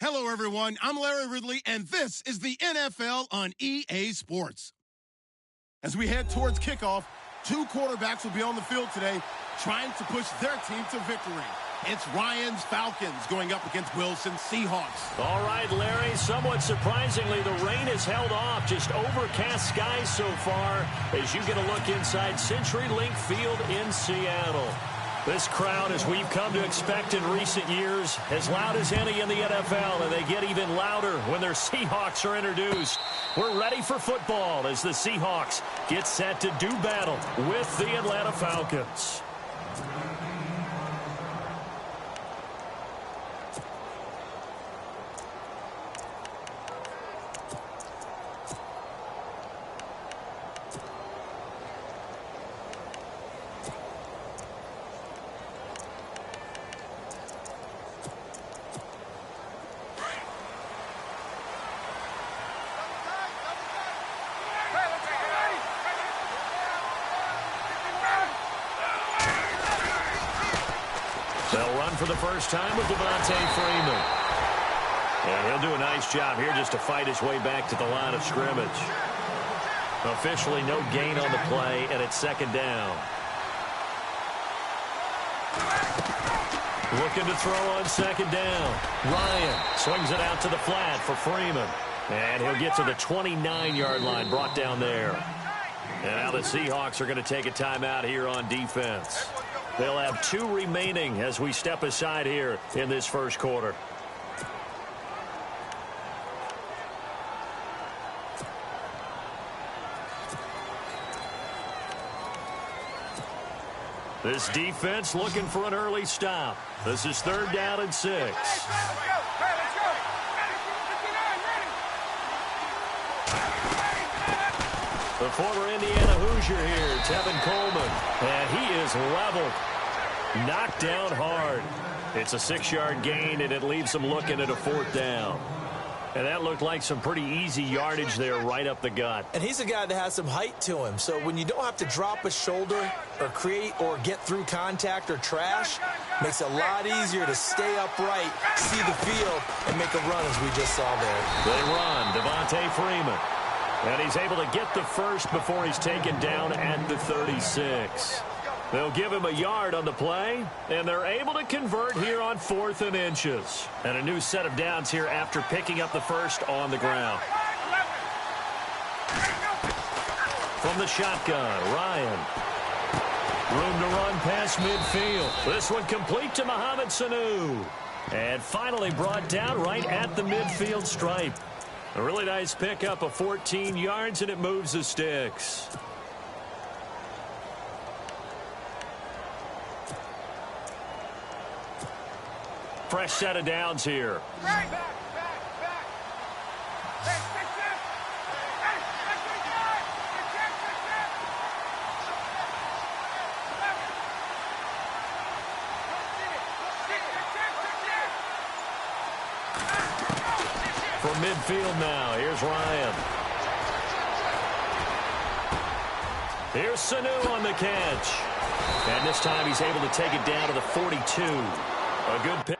Hello, everyone. I'm Larry Ridley, and this is the NFL on EA Sports. As we head towards kickoff, two quarterbacks will be on the field today trying to push their team to victory. It's Ryan's Falcons going up against Wilson's Seahawks. All right, Larry, somewhat surprisingly, the rain has held off. Just overcast skies so far as you get a look inside CenturyLink Field in Seattle. This crowd, as we've come to expect in recent years, as loud as any in the NFL, and they get even louder when their Seahawks are introduced. We're ready for football as the Seahawks get set to do battle with the Atlanta Falcons. They'll run for the first time with Devontae Freeman. And he'll do a nice job here just to fight his way back to the line of scrimmage. Officially no gain on the play, and it's second down. Looking to throw on second down. Ryan swings it out to the flat for Freeman. And he'll get to the 29-yard line, brought down there. And now the Seahawks are going to take a timeout here on defense. They'll have 2 remaining as we step aside here in this first quarter. This defense looking for an early stop. This is 3rd down and 6. The former Indiana Hoosier here, Tevin Coleman, and he is leveled, knocked down hard. It's a 6-yard gain, and it leaves them looking at a 4th down. And that looked like some pretty easy yardage there right up the gut. And he's a guy that has some height to him, so when you don't have to drop a shoulder or create or get through contact or trash, makes it a lot easier to stay upright, see the field, and make a run as we just saw there. They run, Devontae Freeman. And he's able to get the first before he's taken down at the 36. They'll give him a yard on the play, and they're able to convert here on 4th and inches. And a new set of downs here after picking up the first on the ground. From the shotgun, Ryan. Room to run past midfield. This one complete to Mohamed Sanu. And finally brought down right at the midfield stripe. A really nice pickup of 14 yards, and it moves the sticks. Fresh set of downs here. From midfield now, here's Ryan. Here's Sanu on the catch. And this time he's able to take it down to the 42. A good pick.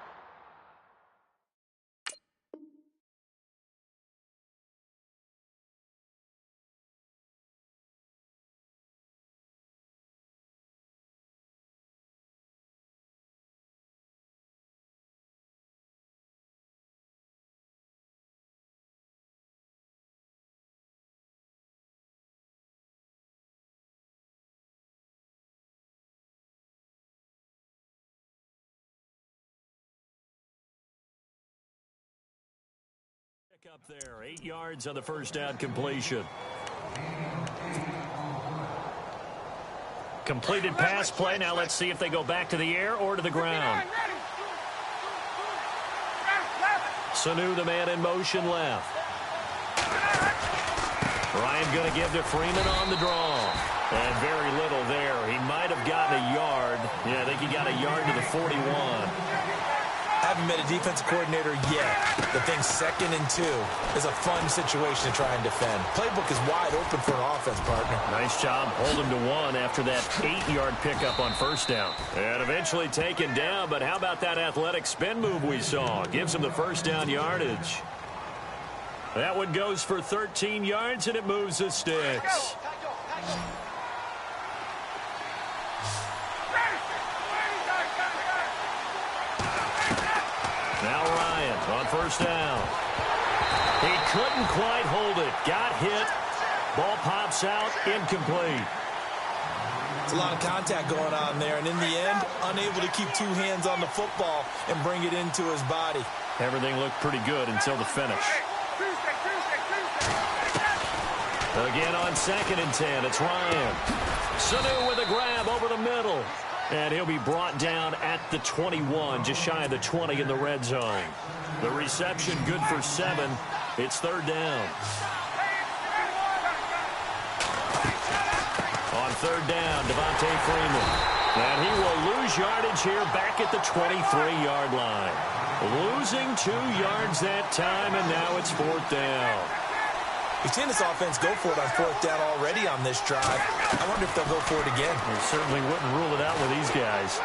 Up there, 8 yards on the first down completion. Completed pass play. Now let's see if they go back to the air or to the ground. Sanu, the man in motion left. Ryan going to give to Freeman on the draw. And very little there. He might have gotten a yard. Yeah, I think he got a yard to the 41. haven't met a defensive coordinator yet that thinks 2nd and 2 is a fun situation to try and defend. Playbook is wide open for an offense, partner. Nice job holding to 1 after that 8-yard pickup on first down. And eventually taken down, but how about that athletic spin move we saw? Gives him the first down yardage. That one goes for 13 yards, and it moves the sticks. Now Ryan on first down. He couldn't quite hold it. Got hit. Ball pops out. Incomplete. It's a lot of contact going on there, and in the end, unable to keep 2 hands on the football and bring it into his body. Everything looked pretty good until the finish. Again on 2nd and 10, it's Ryan. Sanu with a grab over the middle. And he'll be brought down at the 21, just shy of the 20 in the red zone. The reception good for 7. It's 3rd down. On 3rd down, Devontae Freeman. And he will lose yardage here back at the 23-yard line. Losing 2 yards that time, and now it's 4th down. We've seen this offense go for it on 4th down already on this drive. I wonder if they'll go for it again. We certainly wouldn't rule it out with these guys.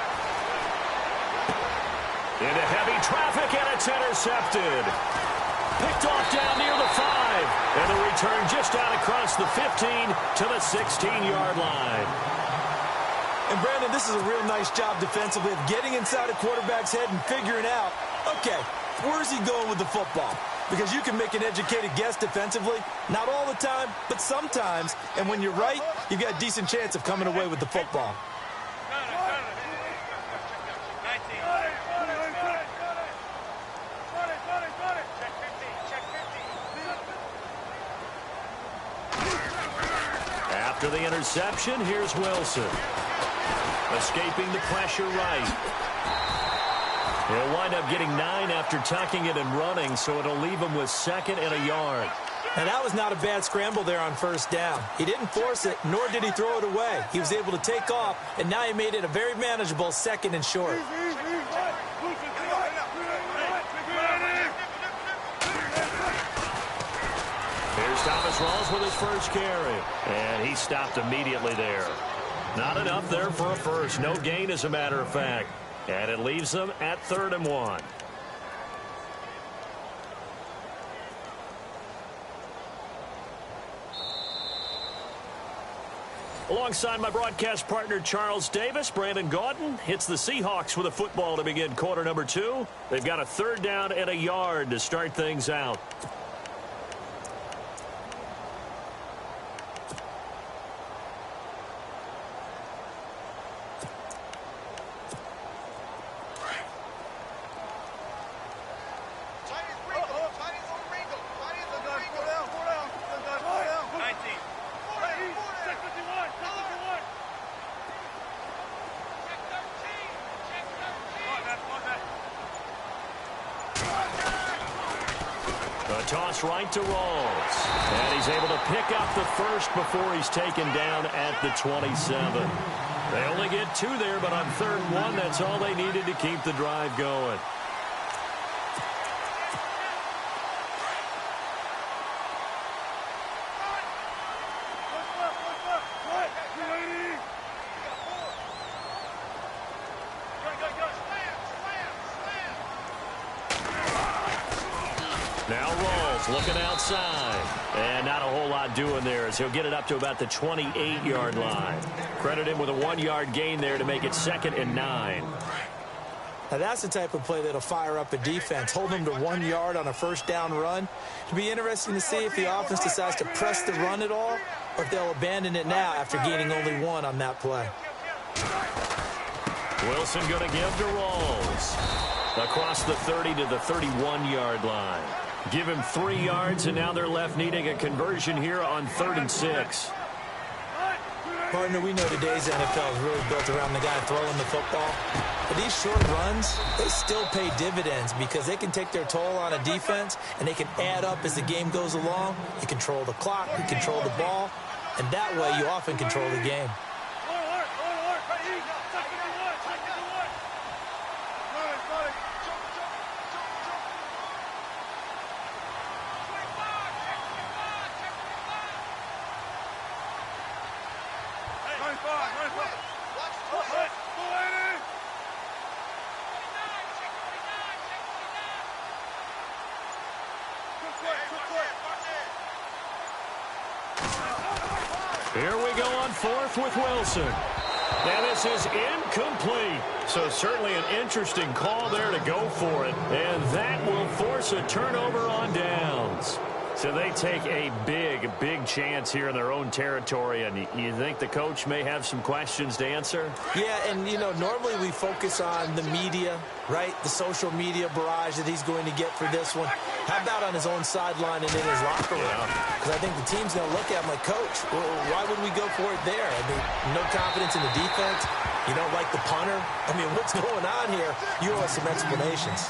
Into heavy traffic, and it's intercepted. Picked off down near the 5. And the return just out across the 15 to the 16-yard line. And, Brandon, this is a real nice job defensively of getting inside a quarterback's head and figuring out, okay, where's he going with the football? Because you can make an educated guess defensively. Not all the time, but sometimes. And when you're right, you've got a decent chance of coming away with the football. After the interception, here's Wilson. Escaping the pressure right. He'll wind up getting 9 after tucking it and running, so it'll leave him with 2nd and a yard. And that was not a bad scramble there on first down. He didn't force it, nor did he throw it away. He was able to take off, and now he made it a very manageable 2nd and short. Here's Thomas Rawls with his first carry. And he stopped immediately there. Not enough there for a first. No gain, as a matter of fact. And it leaves them at 3rd and 1. Alongside my broadcast partner, Charles Davis, Brandon Gaudin hits the Seahawks with a football to begin quarter number 2. They've got a 3rd down and a yard to start things out. Toss right to Rawls. And he's able to pick up the first before he's taken down at the 27. They only get 2 there, but on 3rd and 1, that's all they needed to keep the drive going. Now Rawls looking outside. And not a whole lot doing there as he'll get it up to about the 28-yard line. Credit him with a 1-yard gain there to make it 2nd and 9. Now that's the type of play that'll fire up a defense. Hold them to 1 yard on a first down run. It'll be interesting to see if the offense decides to press the run at all or if they'll abandon it now after gaining only 1 on that play. Wilson going to give to Rawls. Across the 30 to the 31-yard line. Give him 3 yards, and now they're left needing a conversion here on 3rd and 6. Partner, we know today's NFL is really built around the guy throwing the football. But these short runs, they still pay dividends because they can take their toll on a defense, and they can add up as the game goes along. You control the clock, you control the ball, and that way you often control the game. Here we go on fourth with Wilson. And this is incomplete. So certainly an interesting call there to go for it. And that will force a turnover on downs. So they take a big chance here in their own territory. And you think the coach may have some questions to answer? Yeah, and, you know, normally we focus on the media, right? The social media barrage that he's going to get for this one. How about on his own sideline and in his locker room? Because I think the team's going to look at him like, Coach, why would we go for it there? I mean, no confidence in the defense. You don't like the punter. I mean, what's going on here? You owe us some explanations.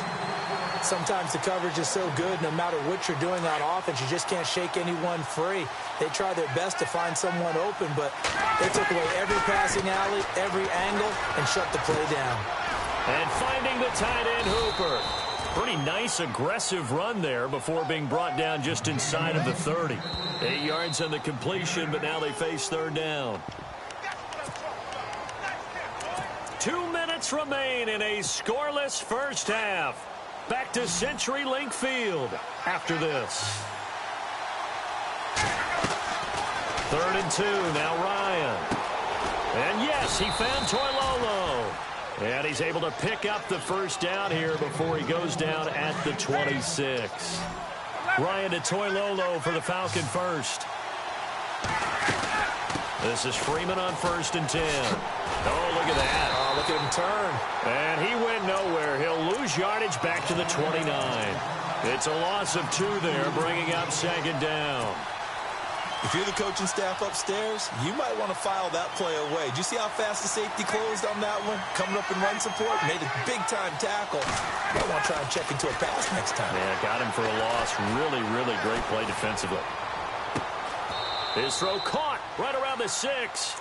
Sometimes the coverage is so good, no matter what you're doing on offense, you just can't shake anyone free. They try their best to find someone open, but they took away every passing alley, every angle, and shut the play down. And finding the tight end Hooper. Pretty nice, aggressive run there before being brought down just inside of the 30. 8 yards on the completion, but now they face third down. 2 minutes remain in a scoreless first half. Back to CenturyLink Field after this. 3rd and 2, now Ryan. And yes, he found Toilolo. And he's able to pick up the first down here before he goes down at the 26. Ryan to Toilolo for the Falcon first. This is Freeman on 1st and 10. Oh, look at that. Oh, look at him turn. And he went nowhere. He'll lose yardage back to the 29. It's a loss of 2 there, bringing up 2nd down. If you're the coaching staff upstairs, you might want to file that play away. Did you see how fast the safety closed on that one? Coming up in run support, made a big-time tackle. You might want to try and check into a pass next time. Yeah, got him for a loss. Really great play defensively. His throw caught right around the 6.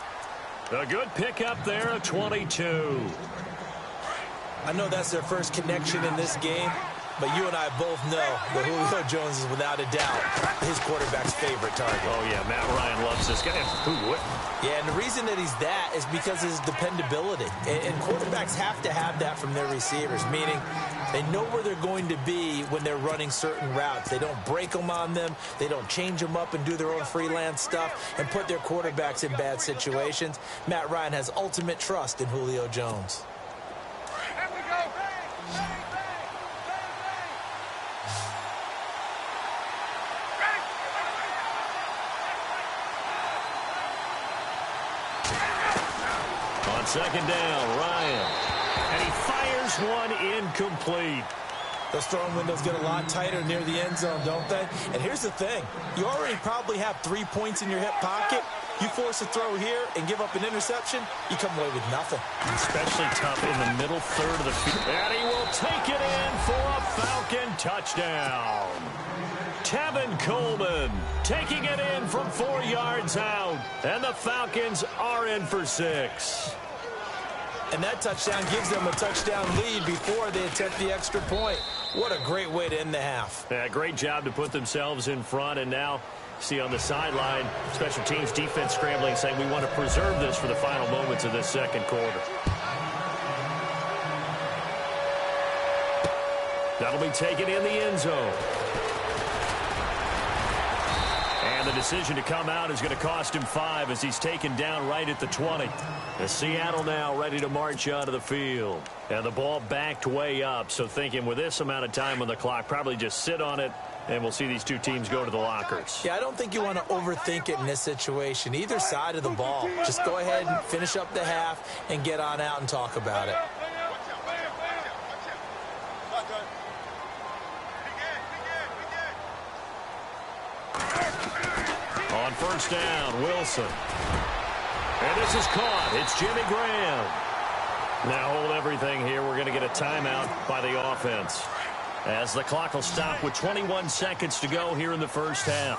A good pickup there at 22. I know that's their first connection in this game, but you and I both know that Julio Jones is without a doubt his quarterback's favorite target. Oh, yeah, Matt Ryan loves this guy. Who wouldn't? Yeah, and the reason that he's that is because of his dependability. And quarterbacks have to have that from their receivers, meaning they know where they're going to be when they're running certain routes. They don't break them on them. They don't change them up and do their own freelance stuff and put their quarterbacks in bad situations. Matt Ryan has ultimate trust in Julio Jones. On 2nd down, Ryan. And he fires one incomplete. Those throwing windows get a lot tighter near the end zone, don't they? And here's the thing. You already probably have 3 points in your hip pocket. You force a throw here and give up an interception, you come away with nothing. Especially tough in the middle third of the field. And he will take it in for a Falcon touchdown. Tevin Coleman taking it in from 4 yards out. And the Falcons are in for 6. And that touchdown gives them a touchdown lead before they attempt the extra point. What a great way to end the half. Yeah, great job to put themselves in front. And now, see on the sideline, special teams defense scrambling, saying we want to preserve this for the final moments of this 2nd quarter. That'll be taken in the end zone. And the decision to come out is going to cost him 5 as he's taken down right at the 20. The Seattle now ready to march onto the field. And the ball backed way up, so thinking with this amount of time on the clock, probably just sit on it, and we'll see these two teams go to the lockers. Yeah, I don't think you want to overthink it in this situation. Either side of the ball. Just go ahead and finish up the half and get on out and talk about it. On 1st down, Wilson. And this is caught. It's Jimmy Graham. Now hold everything here. We're going to get a timeout by the offense, as the clock will stop with 21 seconds to go here in the first half.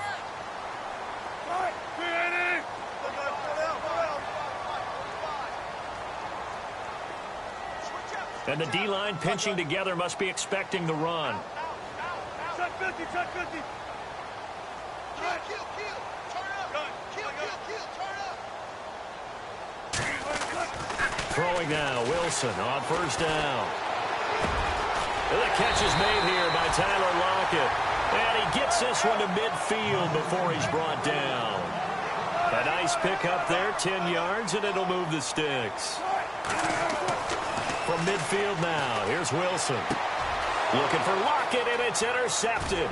And the D-line pinching together, must be expecting the run. Check 50, check 50. Throwing now, Wilson on 1st down. And the catch is made here by Tyler Lockett. And he gets this one to midfield before he's brought down. A nice pickup there, 10 yards, and it'll move the sticks. From midfield now, here's Wilson. Looking for Lockett, and it's intercepted.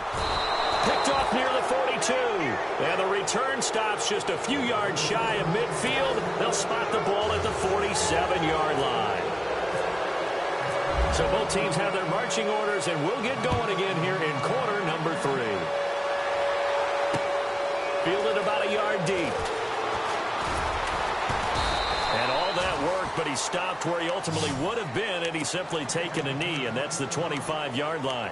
Picked off near the 42. And the return stops just a few yards shy of midfield. They'll spot the ball at the 47-yard line. So both teams have their marching orders, and we'll get going again here in quarter number 3. Fielded about a yard deep. And all that worked, but he stopped where he ultimately would have been, and he's simply taken a knee, and that's the 25-yard line.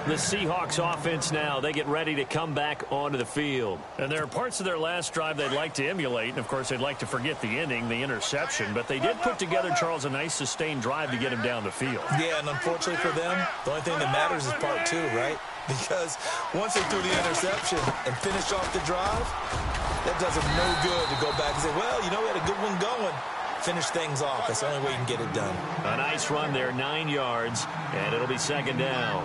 The Seahawks offense now, they get ready to come back onto the field. And there are parts of their last drive they'd like to emulate. And, of course, they'd like to forget the ending, the interception. But they did put together, Charles, a nice sustained drive to get him down the field. Yeah, and unfortunately for them, the only thing that matters is part 2, right? Because once they threw the interception and finished off the drive, that does them no good to go back and say, well, you know, we had a good one going. Finish things off. That's the only way you can get it done. A nice run there, 9 yards, and it'll be second down.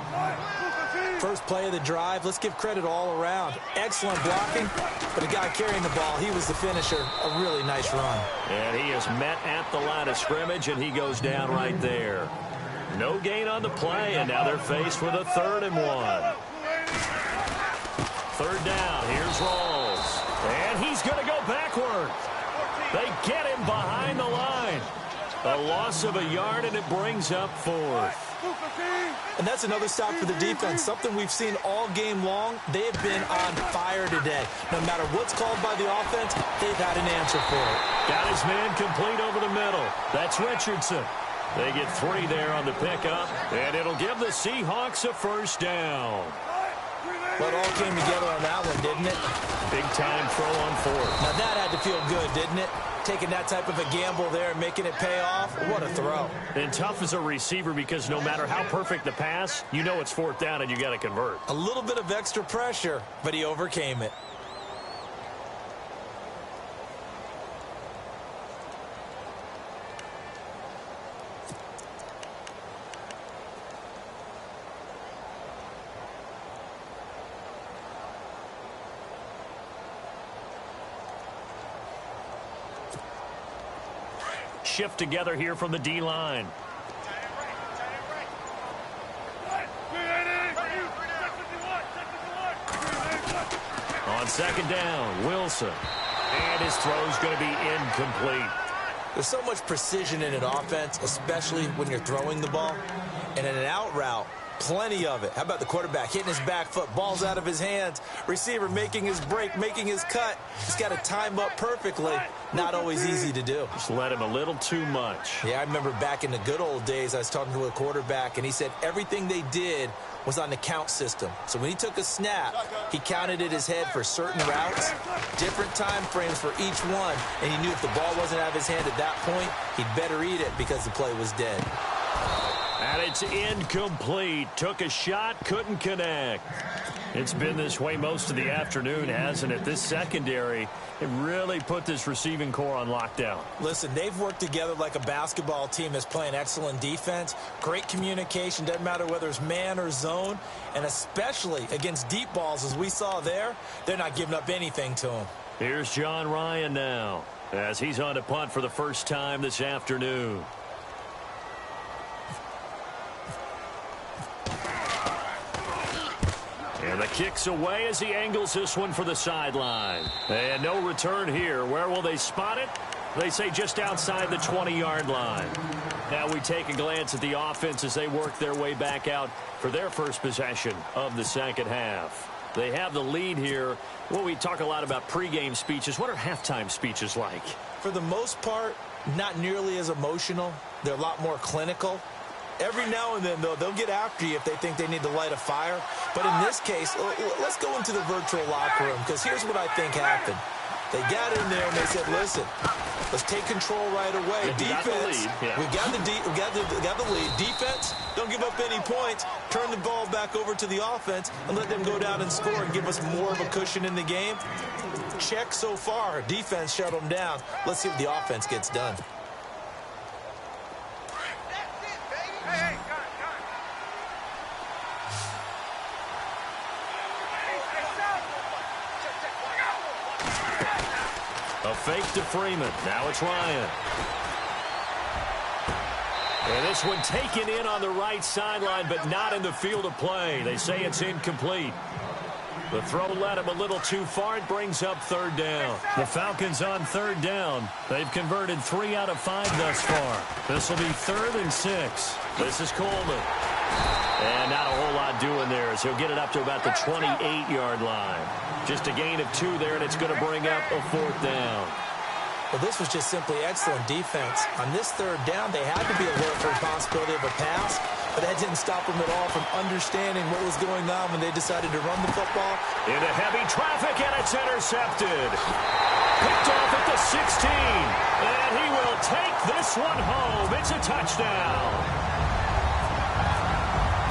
First play of the drive, let's give credit all around. Excellent blocking, but the guy carrying the ball, he was the finisher. A really nice run. And he is met at the line of scrimmage, and he goes down right there. No gain on the play, and now they're faced with a 3rd and 1. Third down, here's Rawls. And he's going to go backward. They get him behind the line. A loss of a yard, and it brings up 4th. And that's another stop for the defense, something we've seen all game long. They have been on fire today. No matter what's called by the offense, they've had an answer for it. Got his man complete over the middle. That's Richardson. They get 3 there on the pickup, and it'll give the Seahawks a first down. Well, it all came together on that one, didn't it? Big time throw on 4th. Now that had to feel good, didn't it? Taking that type of a gamble there and making it pay off. What a throw. And tough as a receiver because no matter how perfect the pass, you know it's 4th down and you got to convert. A little bit of extra pressure, but he overcame it. Shift together here from the D-line. On second down, Wilson. And his throw's going to be incomplete. There's so much precision in an offense, especially when you're throwing the ball. And in an out route, plenty of it. How about the quarterback hitting his back foot, ball's out of his hands, receiver making his break, making his cut. He's got to time up perfectly. Not always easy to do. Just let him a little too much. Yeah, I remember back in the good old days, I was talking to a quarterback, and he said everything they did was on the count system. So when he took a snap, he counted in his head for certain routes, different time frames for each one, and he knew if the ball wasn't out of his hand at that point, he'd better eat it because the play was dead. And it's incomplete. Took a shot, couldn't connect. It's been this way most of the afternoon, hasn't it? This secondary, it really put this receiving core on lockdown. Listen, they've worked together like a basketball team that's playing excellent defense. Great communication, doesn't matter whether it's man or zone. And especially against deep balls, as we saw there, they're not giving up anything to them. Here's John Ryan now, as he's on to punt for the first time this afternoon. And the kick's away as he angles this one for the sideline. And no return here. Where will they spot it? They say just outside the 20-yard line. Now we take a glance at the offense as they work their way back out for their first possession of the second half. They have the lead here. Well, we talk a lot about pregame speeches. What are halftime speeches like? For the most part, not nearly as emotional. They're a lot more clinical. Every now and then, though, they'll get after you if they think they need to light a fire. But in this case, let's go into the virtual locker room, because here's what I think happened. They got in there and they said, listen, let's take control right away. Defense, we got the lead. Defense, don't give up any points. Turn the ball back over to the offense and let them go down and score and give us more of a cushion in the game. Check so far. Defense shut them down. Let's see if the offense gets done. A fake to Freeman. Now it's Ryan. And this one taken in on the right sideline, but not in the field of play. They say it's incomplete. The throw led him a little too far. It brings up third down. The Falcons on third down. They've converted 3 out of 5 thus far. This will be 3rd and 6. This is Coleman. And not a whole lot doing there as he'll get it up to about the 28-yard line. Just a gain of 2 there, and it's going to bring up a 4th down. Well, this was just simply excellent defense. On this third down, they had to be alert for the possibility of a pass, but that didn't stop them at all from understanding what was going on when they decided to run the football. Into heavy traffic, and it's intercepted. Picked off at the 16, and he will take this one home. It's a touchdown.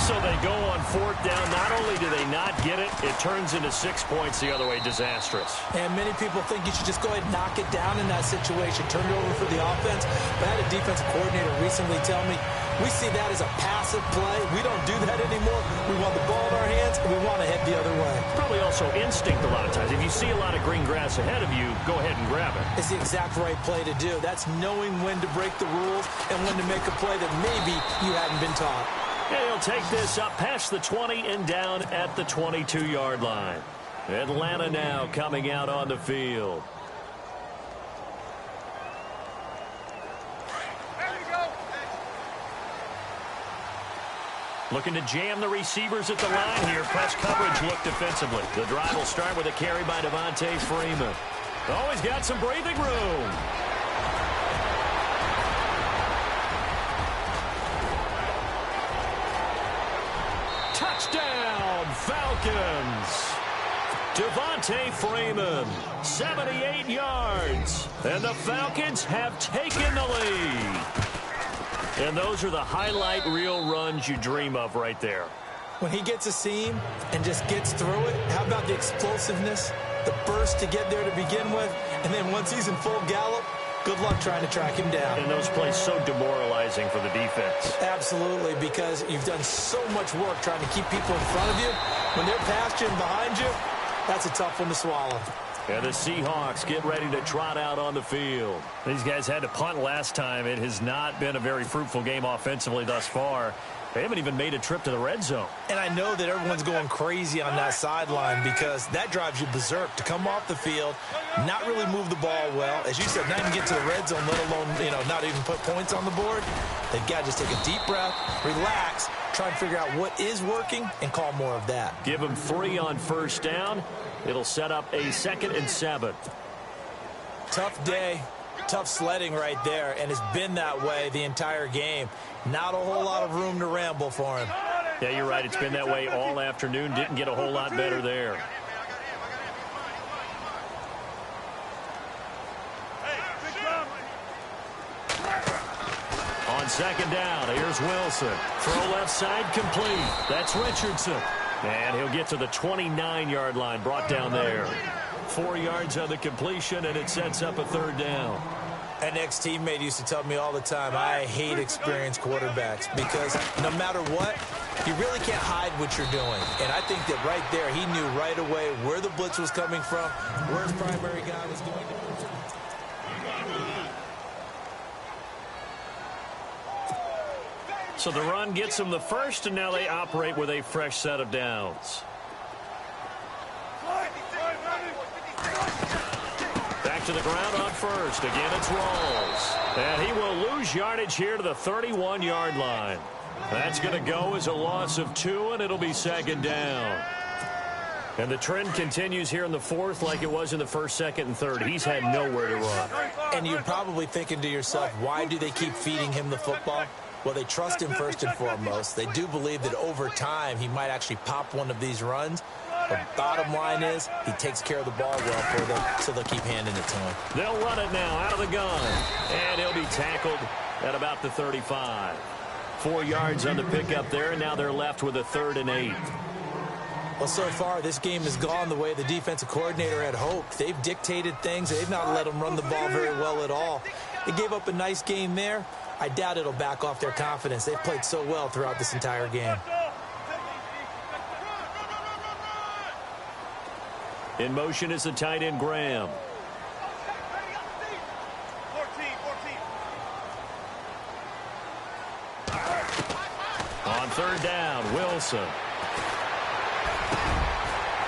So they go on 4th down. Not only do they not get it, it turns into 6 points the other way. Disastrous. And many people think you should just go ahead and knock it down in that situation. Turn it over for the offense. But I had a defensive coordinator recently tell me, we see that as a passive play. We don't do that anymore. We want the ball in our hands, and we want to head the other way. Probably also instinct a lot of times. If you see a lot of green grass ahead of you, go ahead and grab it. It's the exact right play to do. That's knowing when to break the rules and when to make a play that maybe you hadn't been taught. And he'll take this up past the 20 and down at the 22-yard line. Atlanta now coming out on the field. Looking to jam the receivers at the line here. Press coverage look defensively. The drive will start with a carry by Devontae Freeman. Oh, he's got some breathing room. Touchdown, Falcons. Devontae Freeman, 78 yards. And the Falcons have taken the lead. And those are the highlight reel runs you dream of right there. When he gets a seam and just gets through it, how about the explosiveness, the burst to get there to begin with, and then once he's in full gallop, good luck trying to track him down. And those plays so demoralizing for the defense. Absolutely, because you've done so much work trying to keep people in front of you. When they're past you and behind you, that's a tough one to swallow. And the Seahawks get ready to trot out on the field. These guys had to punt last time. It has not been a very fruitful game offensively thus far. They haven't even made a trip to the red zone. And I know that everyone's going crazy on that sideline because that drives you berserk to come off the field, not really move the ball well. As you said, not even get to the red zone, let alone, not even put points on the board. They've got to just take a deep breath, relax, try and figure out what is working, and call more of that. Give them 3 on first down. It'll set up a 2nd and 7. Tough day, tough sledding right there, and it's been that way the entire game. Not a whole lot of room to ramble for him. Yeah, you're right. It's been that way all afternoon. Didn't get a whole lot better there. On 2nd down, here's Wilson. Throw left side complete. That's Richardson. And he'll get to the 29-yard line, brought down there. 4 yards on the completion, and it sets up a 3rd down. An ex-teammate used to tell me all the time, I hate experienced quarterbacks because no matter what, you really can't hide what you're doing. And I think that right there, he knew right away where the blitz was coming from, where his primary guy was going to be. So the run gets them the first, and now they operate with a fresh set of downs. Back to the ground on first. Again, it's Rawls. And he will lose yardage here to the 31-yard line. That's going to go as a loss of 2, and it'll be 2nd down. And the trend continues here in the 4th like it was in the 1st, 2nd, and 3rd. He's had nowhere to run. And you're probably thinking to yourself, why do they keep feeding him the football? Well, they trust him first and foremost. They do believe that over time he might actually pop one of these runs. The bottom line is he takes care of the ball well for them, so they'll keep handing it to him. They'll run it now out of the gun. And he'll be tackled at about the 35. 4 yards on the pickup there, and now they're left with a 3rd and 8. Well, so far, this game has gone the way the defensive coordinator had hoped. They've dictated things. They've not let them run the ball very well at all. They gave up a nice game there. I doubt it'll back off their confidence. They've played so well throughout this entire game. In motion is the tight end, Graham. On third down, Wilson.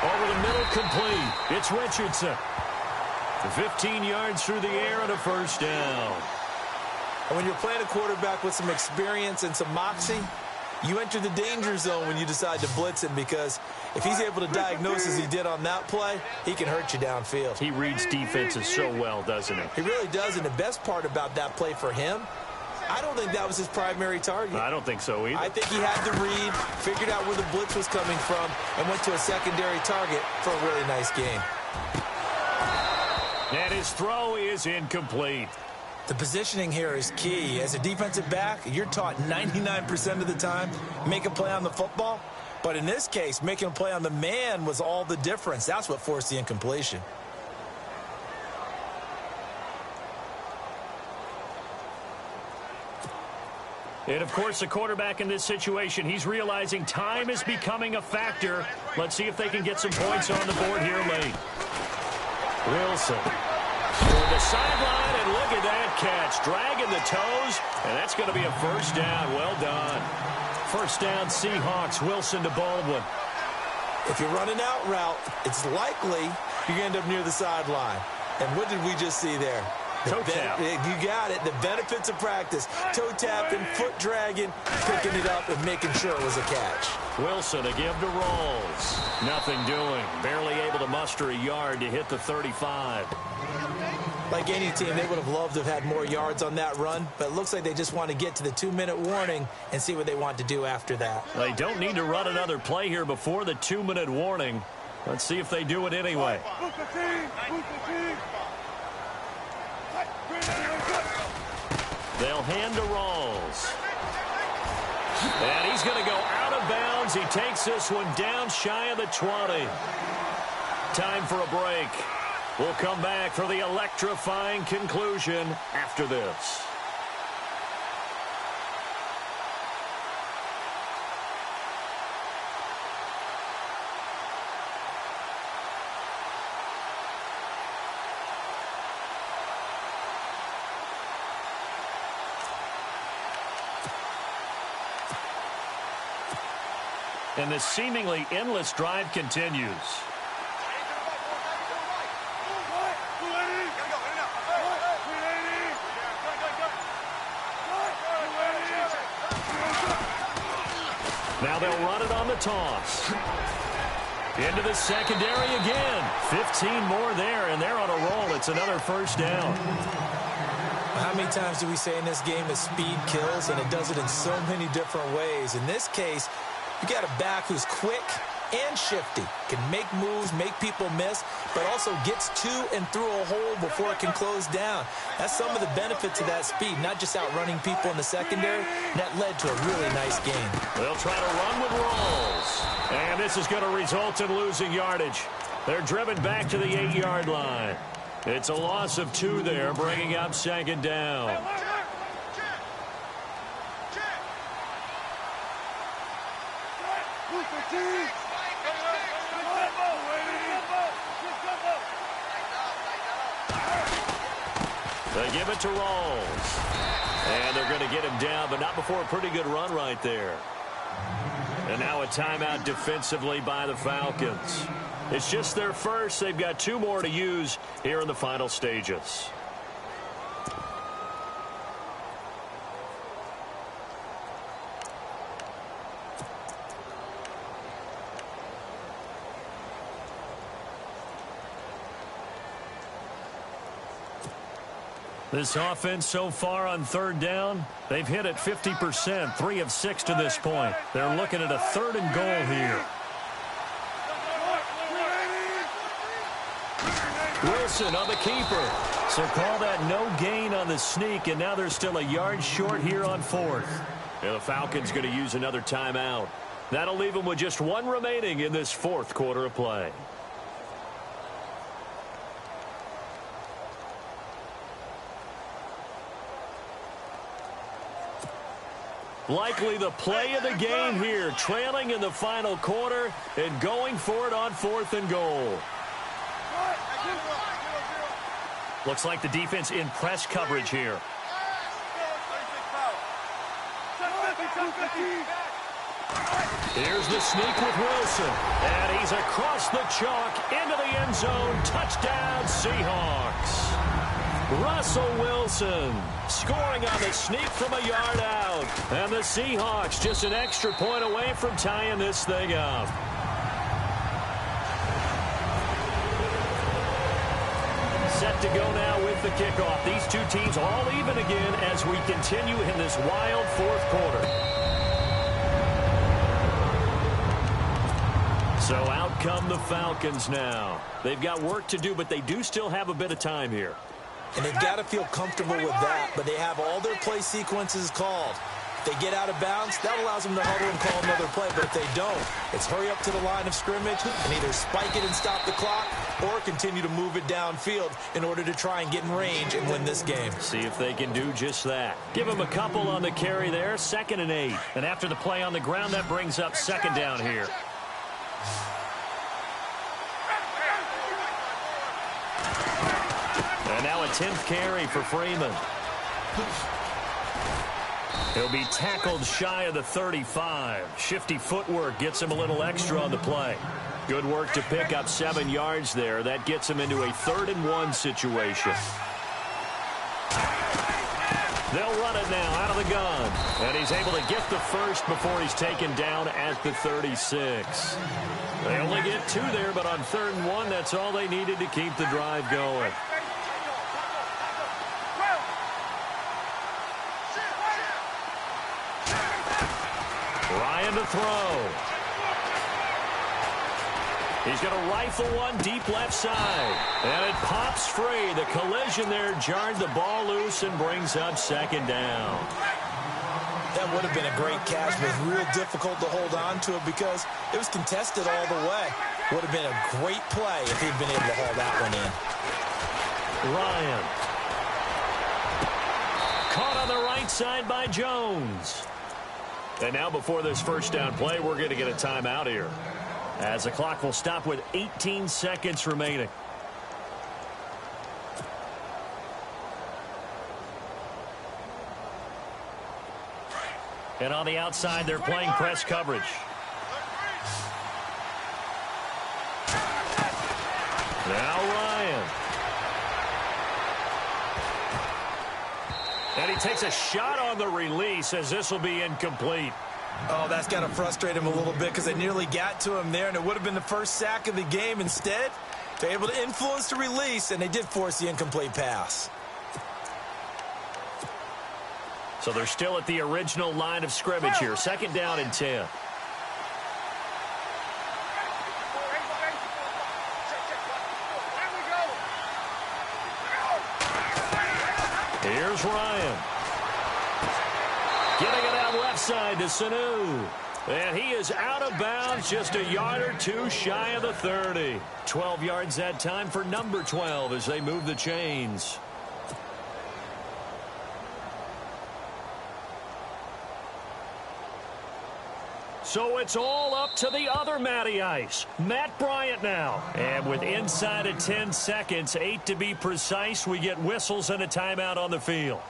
Over the middle, complete. It's Richardson. 15 yards through the air and a first down. And when you're playing a quarterback with some experience and some moxie, you enter the danger zone when you decide to blitz him, because if he's able to diagnose as he did on that play, he can hurt you downfield. He reads defenses so well, doesn't he? He really does, and the best part about that play for him, I don't think that was his primary target. I don't think so either. I think he had the read, figured out where the blitz was coming from, and went to a secondary target for a really nice game. And his throw is incomplete. The positioning here is key. As a defensive back, you're taught 99% of the time, make a play on the football. But in this case, making a play on the man was all the difference. That's what forced the incompletion. And, of course, the quarterback in this situation, he's realizing time is becoming a factor. Let's see if they can get some points on the board here late. Wilson toward the sideline, and look at that catch. Dragging the toes, and that's going to be a first down. Well done. First down, Seahawks. Wilson to Baldwin. If you're running out route, it's likely you're going to end up near the sideline. And what did we just see there? Toe tap. You got it. The benefits of practice. Toe tapping, foot dragging, picking it up, and making sure it was a catch. Wilson a give to Rawls. Nothing doing. Barely able to muster a yard to hit the 35. Like any team, they would have loved to have had more yards on that run, but it looks like they just want to get to the 2-minute warning and see what they want to do after that. They don't need to run another play here before the 2-minute warning. Let's see if they do it anyway. They'll hand to Rawls. And he's going to go out of bounds. He takes this one down shy of the 20. Time for a break. We'll come back for the electrifying conclusion after this. And this seemingly endless drive continues. Now they'll run it on the toss. Into the secondary again. 15 more there, and they're on a roll. It's another first down. How many times do we say in this game that speed kills, and it does it in so many different ways? In this case, you got a back who's quick and shifty, can make moves, make people miss, but also gets to and through a hole before it can close down. That's some of the benefits of that speed, not just outrunning people in the secondary. That led to a really nice game. They'll try to run with Rawls. And this is going to result in losing yardage. They're driven back to the 8-yard line. It's a loss of 2 there, bringing up second down. They give it to Rawls. And they're going to get him down, but not before a pretty good run right there. And now a timeout defensively by the Falcons. It's just their first. They've got 2 more to use here in the final stages. This offense so far on third down, they've hit it 50%, 3 of 6 to this point. They're looking at a 3rd and goal here. Wilson on the keeper. So call that no gain on the sneak, and now they're still a yard short here on 4th. And the Falcons going to use another timeout. That'll leave them with just 1 remaining in this 4th quarter of play. Likely the play of the game here, trailing in the final quarter and going for it on 4th and goal. Looks like the defense in press coverage here. Here's the sneak with Wilson. And he's across the chalk into the end zone. Touchdown, Seahawks. Russell Wilson scoring on the sneak from a yard out. And the Seahawks just an extra point away from tying this thing up. Set to go now with the kickoff. These two teams all even again as we continue in this wild fourth quarter. So out come the Falcons now. They've got work to do, but they do still have a bit of time here. And they've got to feel comfortable with that, but they have all their play sequences called. If they get out of bounds, that allows them to huddle and call another play, but if they don't, it's hurry up to the line of scrimmage and either spike it and stop the clock or continue to move it downfield in order to try and get in range and win this game. See if they can do just that. Give them a couple on the carry there, 2nd and 8. And after the play on the ground, that brings up 2nd down here. And now a 10th carry for Freeman. He'll be tackled shy of the 35. Shifty footwork gets him a little extra on the play. Good work to pick up 7 yards there. That gets him into a 3rd and 1 situation. They'll run it now out of the gun. And he's able to get the first before he's taken down at the 36. They only get 2 there, but on 3rd and 1, that's all they needed to keep the drive going. Ryan to throw. He's going to rifle one deep left side. And it pops free. The collision there jarred the ball loose and brings up 2nd down. That would have been a great catch, but it's real difficult to hold on to it because it was contested all the way. Would have been a great play if he'd been able to haul that one in. Ryan. Caught on the right side by Jones. And now before this first down play, we're going to get a timeout here, as the clock will stop with 18 seconds remaining. And on the outside, they're playing press coverage. Now Ryan. And he takes a shot on the release as this will be incomplete. Oh, that's got to frustrate him a little bit because they nearly got to him there, and it would have been the first sack of the game. Instead, they're able to influence the release, and they did force the incomplete pass. So they're still at the original line of scrimmage here. 2nd down and 10. Here's Ryan. Getting it out left side to Sanu. And he is out of bounds, just a yard or 2 shy of the 30. 12 yards that time for number 12 as they move the chains. So it's all up to the other Matty Ice, Matt Bryant now. And with inside of 10 seconds, 8 to be precise, we get whistles and a timeout on the field.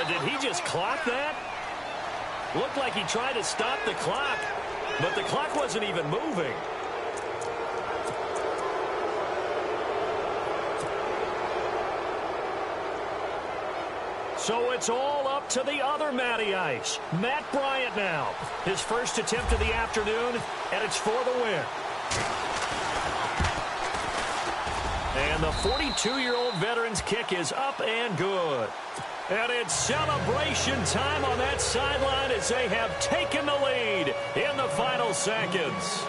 Did he just clock that? Looked like he tried to stop the clock, but the clock wasn't even moving. So it's all up to the other Matty Ice, Matt Bryant now. His first attempt of the afternoon, and it's for the win. And the 42-year-old veteran's kick is up and good. And it's celebration time on that sideline as they have taken the lead in the final seconds.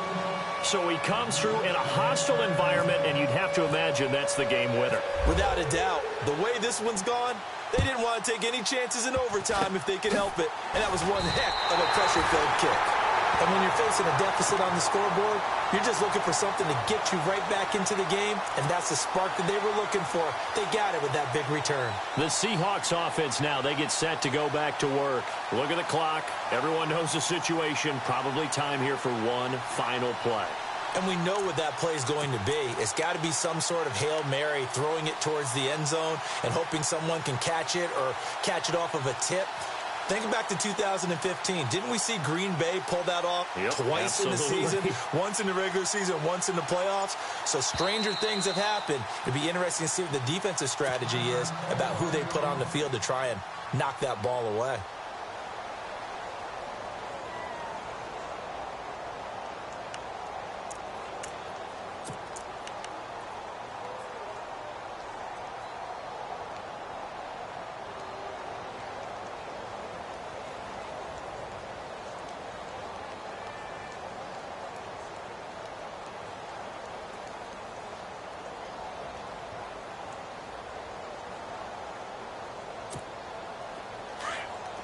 So he comes through in a hostile environment, and you'd have to imagine that's the game winner. Without a doubt. The way this one's gone, they didn't want to take any chances in overtime if they could help it. And that was one heck of a pressure-filled kick. And when you're facing a deficit on the scoreboard, you're just looking for something to get you right back into the game, and that's the spark that they were looking for. They got it with that big return. The Seahawks offense now, they get set to go back to work. Look at the clock. Everyone knows the situation. Probably time here for one final play. And we know what that play is going to be. It's got to be some sort of Hail Mary, throwing it towards the end zone and hoping someone can catch it or catch it off of a tip. Think back to 2015. Didn't we see Green Bay pull that off twice in the season? Once in the regular season, once in the playoffs. So stranger things have happened. It'd be interesting to see what the defensive strategy is about who they put on the field to try and knock that ball away.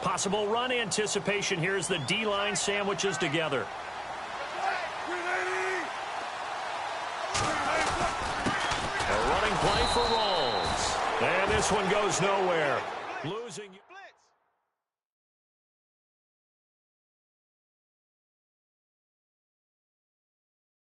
Possible run anticipation. Here's the D-line sandwiches together. A running play for Rolls. And this one goes nowhere. Losing.